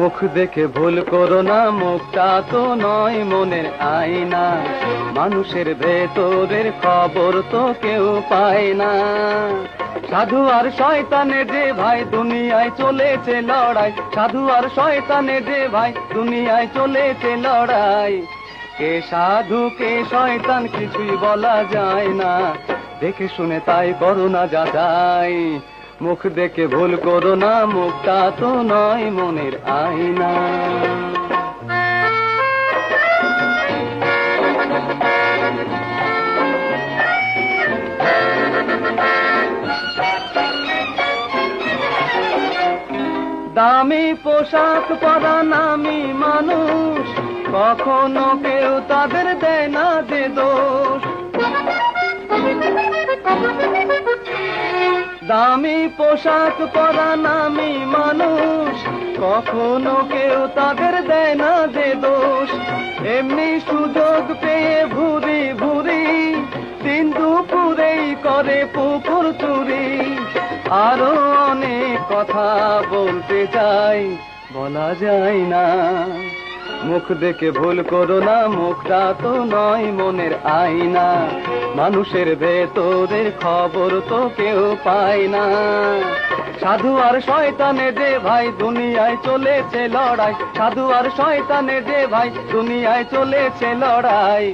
মুখ দেখে ভুল করো না, মুখটা তো নয় মনের আয়না। মানুষের ভেতরের খবর তো কেউ পায় না। সাধু আর শয়তানের যে ভাই দুনিয়ায় চলেছে লড়াই, সাধু আর শয়তানের যে ভাই দুনিয়ায় চলেছে লড়াই। কে সাধু কে শয়তান কিছুই বলা যায় না, দেখে শুনে তাই করো না যাচাই। মুখ দেখে ভুল করো না, মুখটা তো নয় মনের আয়না। দামি পোশাক পরা নামি মানুষ, কখনো কেউ তাদের দেয় না যে দোষ। দামি পোশাক পরা নামি মানুষ, কখনো কেউ তাদের দেয় না যে দোষ। এমনি সুযোগ পেয়ে ভুরি ভুরি দিন দুপুরেই করে পুকুর চুরি। আরো অনেক কথা বলতে চাই, বলা যায় না। মুখ দেখে ভুল করো না, মুখটা তো নয় মনের আয়না। মানুষের ভেতরের খবর তো কেউ পায় না। সাধু আর শয়তানের যে ভাই দুনিয়ায় চলেছে লড়াই, সাধু আর শয়তানের যে ভাই দুনিয়ায় চলেছে লড়াই।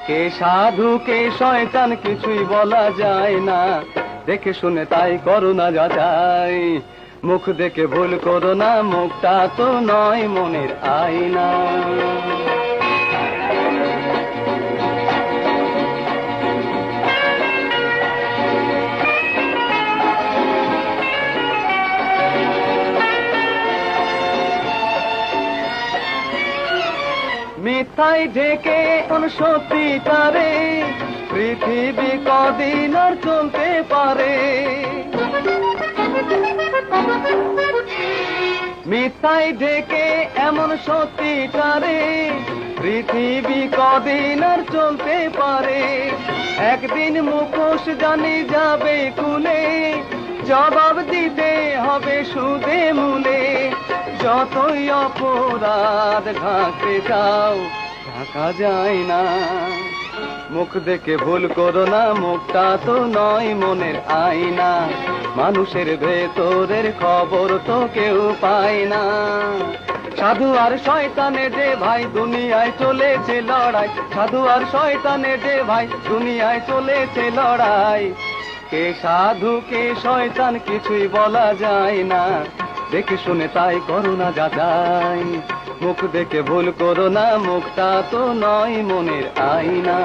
কে সাধু কে শয়তান কিছুই বলা যায় না, দেখে শুনে তাই করো না যাচাই। মুখ দেখে ভুল করো না, মুখটা তো নয় মনের আয়না। মিথ্যায় ঢেকে কোন সত্যি তারে, পৃথিবী কদিন আর চলতে পারে। মিথ্যায় ঢেকে এমন সত্যি তারে, পৃথিবী কদিন আর চলতে পারে। একদিন মুখোশ জানি যাবে খুলে, জবাব দিতে হবে সুদে মূলে। যতই অপরাধ ঢাকতে চাও, ঢাকা যায় না। মুখ দেখে ভুল করো না, মুখটা তো নয় মনের আয়না। মানুষের ভেতরের খবর তো কেউ পায় না। সাধু আর শয়তানের যে ভাই দুনিয়ায় চলেছে লড়াই, সাধু আর শয়তানের যে ভাই দুনিয়ায় চলেছে লড়াই। কে সাধু কে শয়তান কিছুই বলা যায় না, দেখে শুনে তাই করো না যাচাই। মুখ দেখে ভুল করো না, মুখটা তো নয় মনের আয়না।